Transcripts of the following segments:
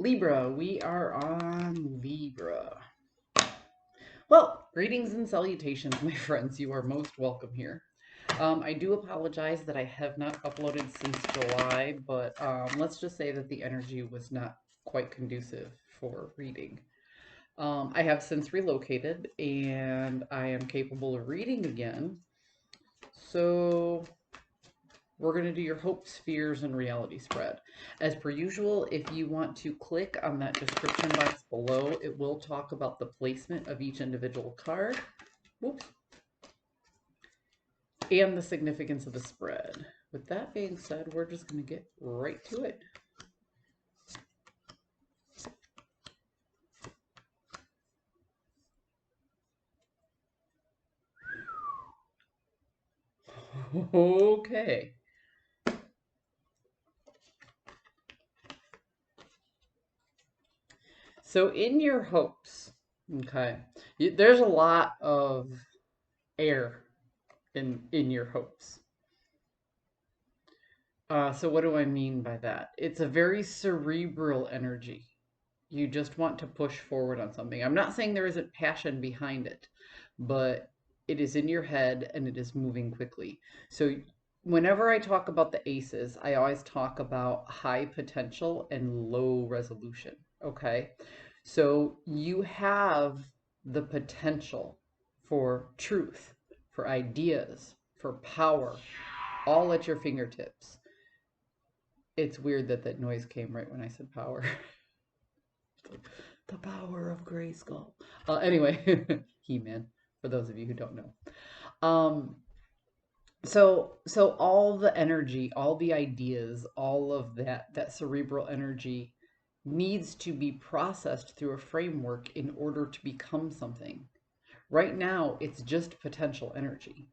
Libra, we are on Libra. Well, greetings and salutations, my friends. You are most welcome here. I do apologize that I have not uploaded since July, but let's just say that the energy was not quite conducive for reading. I have since relocated and I am capable of reading again. So we're going to do your hopes, fears, and reality spread. As per usual, if you want to click on that description box below, it will talk about the placement of each individual card. Whoops. And the significance of the spread. With that being said, we're just going to get right to it. Okay. So in your hopes, okay, there's a lot of air in your hopes. So what do I mean by that? It's a very cerebral energy. You just want to push forward on something. I'm not saying there isn't passion behind it, but it is in your head and it is moving quickly. So whenever I talk about the aces, I always talk about high potential and low resolution. Okay. So you have the potential for truth, for ideas, for power, all at your fingertips. It's weird that that noise came right when I said power. The power of Grayskull. Anyway, He-Man, for those of you who don't know. So all the energy, all the ideas, all of that cerebral energy needs to be processed through a framework in order to become something. Right now, it's just potential energy.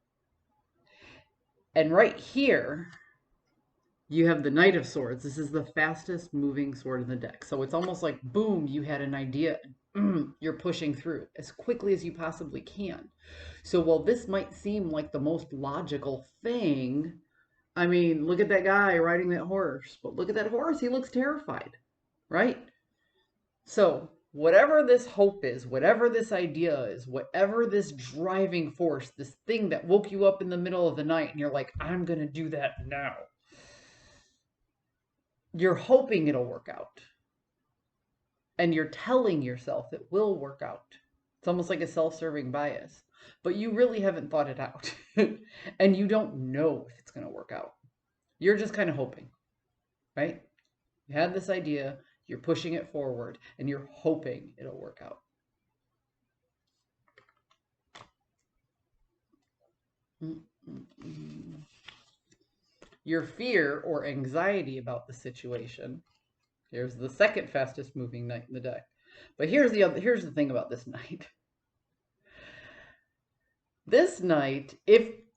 And right here, you have the Knight of Swords. This is the fastest moving sword in the deck. So it's almost like, boom, you had an idea. You're pushing through as quickly as you possibly can. So while this might seem like the most logical thing, I mean, look at that guy riding that horse. But look at that horse. He looks terrified, right? So whatever this hope is, whatever this idea is, whatever this driving force, this thing that woke you up in the middle of the night and you're like, I'm going to do that now. You're hoping it'll work out. And you're telling yourself it will work out. It's almost like a self-serving bias. But you really haven't thought it out. And you don't know if it's going to work out. You're just kind of hoping, right? You had this idea, you're pushing it forward, and you're hoping it'll work out. Your fear or anxiety about the situation. Here's the second fastest moving knight in the deck. But here's the thing about this knight. This knight,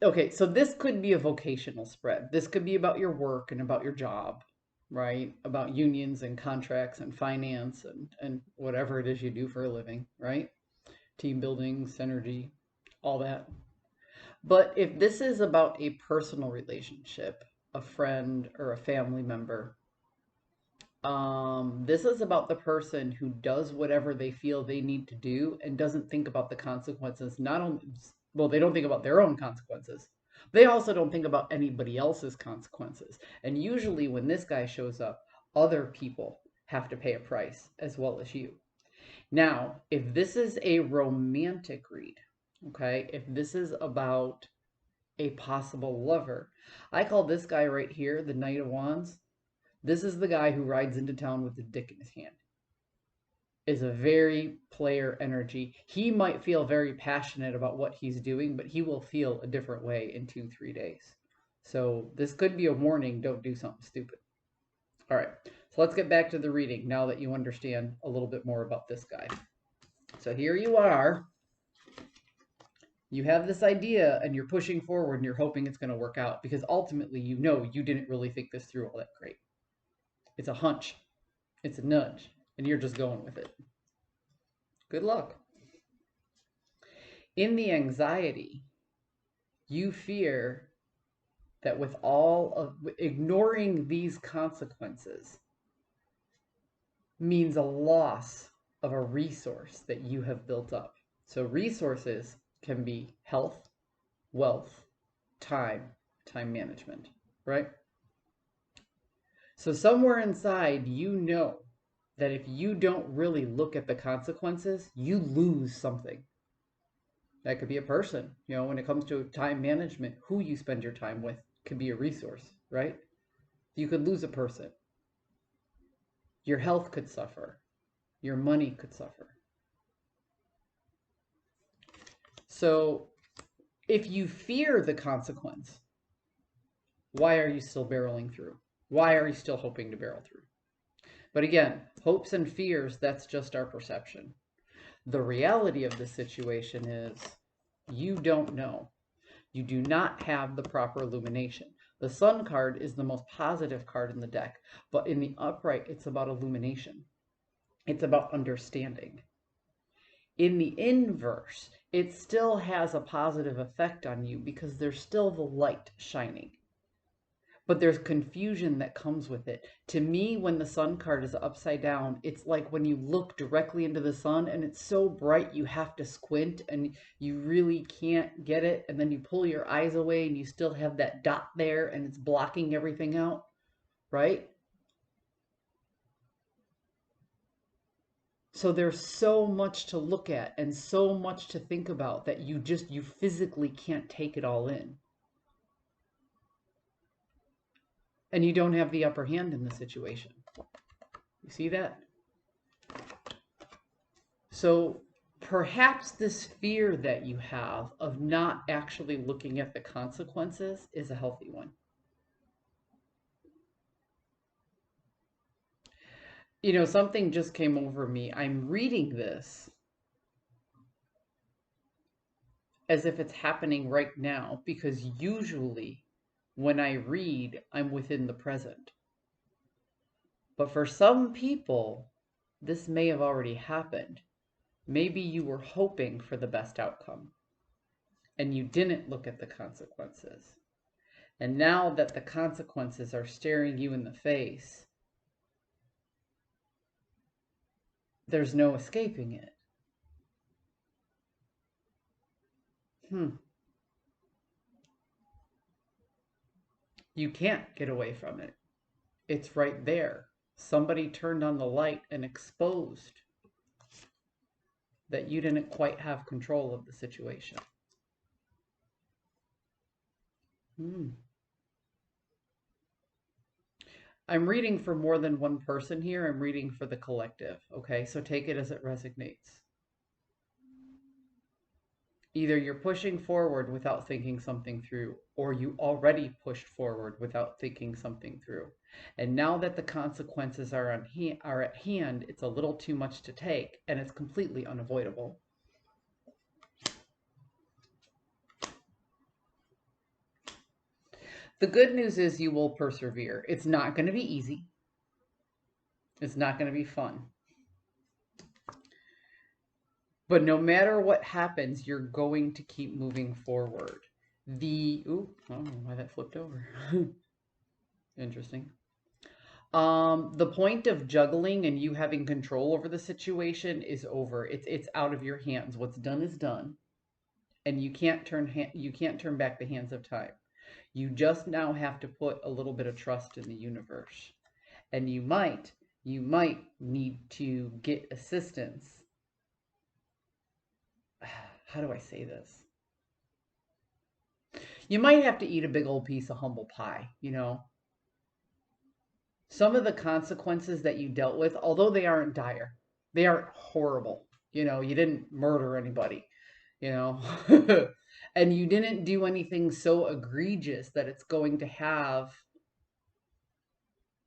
okay, so this could be a vocational spread. This could be about your work and about your job, right? About unions and contracts and finance and whatever it is you do for a living, right? Team building, synergy, all that. But if this is about a personal relationship, a friend or a family member, this is about the person who does whatever they feel they need to do and doesn't think about the consequences. Not only, well, they don't think about their own consequences. They also don't think about anybody else's consequences. And usually when this guy shows up, other people have to pay a price as well as you. Now, if this is a romantic read, okay, if this is about a possible lover, I call this guy right here the Knight of Wands. This is the guy who rides into town with the dick in his hand. Is a very player energy. He might feel very passionate about what he's doing, but he will feel a different way in 2-3 days. So this could be a warning, don't do something stupid. All right, so let's get back to the reading now that you understand a little bit more about this guy. So here you are. You have this idea and you're pushing forward and you're hoping it's going to work out because ultimately you know you didn't really think this through all that great. It's a hunch. It's a nudge. And you're just going with it. Good luck. In the anxiety, you fear that with all of ignoring these consequences, means a loss of a resource that you have built up. So resources can be health, wealth, time, time management, right? So somewhere inside, you know that if you don't really look at the consequences, you lose something. That could be a person. You know, when it comes to time management, who you spend your time with could be a resource, right? You could lose a person. Your health could suffer. Your money could suffer. So if you fear the consequence, why are you still barreling through? Why are you still hoping to barrel through? But again, hopes and fears, that's just our perception. The reality of the situation is you don't know. You do not have the proper illumination. The Sun card is the most positive card in the deck, but in the upright, it's about illumination. It's about understanding. In the inverse, it still has a positive effect on you because there's still the light shining. But there's confusion that comes with it. To me, when the Sun card is upside down, it's like when you look directly into the sun and it's so bright you have to squint and you really can't get it. And then you pull your eyes away and you still have that dot there and it's blocking everything out, right? So there's so much to look at and so much to think about that you physically can't take it all in. And you don't have the upper hand in the situation. You see that? So perhaps this fear that you have of not actually looking at the consequences is a healthy one. You know, something just came over me. I'm reading this as if it's happening right now because usually when I read, I'm within the present. But for some people, this may have already happened. Maybe you were hoping for the best outcome and you didn't look at the consequences. And now that the consequences are staring you in the face, there's no escaping it. You can't get away from it. It's right there. Somebody turned on the light and exposed that you didn't quite have control of the situation. I'm reading for more than one person here. I'm reading for the collective. Okay, so take it as it resonates. Either you're pushing forward without thinking something through, or you already pushed forward without thinking something through. And now that the consequences are at hand, it's a little too much to take, and it's completely unavoidable. The good news is you will persevere. It's not going to be easy. It's not going to be fun. But no matter what happens, you're going to keep moving forward. I don't know why that flipped over. Interesting. The point of juggling and you having control over the situation is over. It's out of your hands. What's done is done, and you can't turn back the hands of time. You just now have to put a little bit of trust in the universe, and you might need to get assistance. How do I say this? You might have to eat a big old piece of humble pie, you know. Some of the consequences that you dealt with, although they aren't dire, they aren't horrible. You know, you didn't murder anybody, you know, and you didn't do anything so egregious that it's going to have,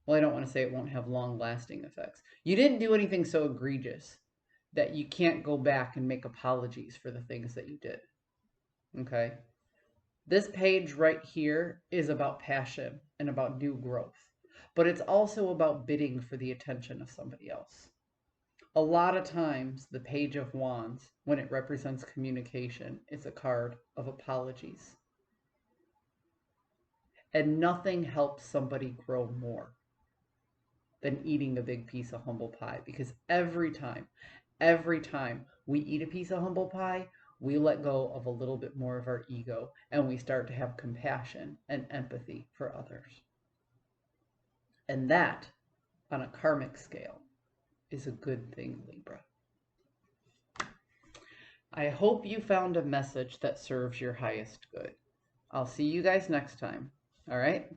well, I don't want to say it won't have long lasting effects. You didn't do anything so egregious that you can't go back and make apologies for the things that you did. Okay. This page right here is about passion and about new growth, but it's also about bidding for the attention of somebody else. A lot of times, the Page of Wands, when it represents communication, is a card of apologies. And nothing helps somebody grow more than eating a big piece of humble pie, because every time we eat a piece of humble pie, we let go of a little bit more of our ego and we start to have compassion and empathy for others. And that, on a karmic scale, is a good thing, Libra. I hope you found a message that serves your highest good. I'll see you guys next time. All right?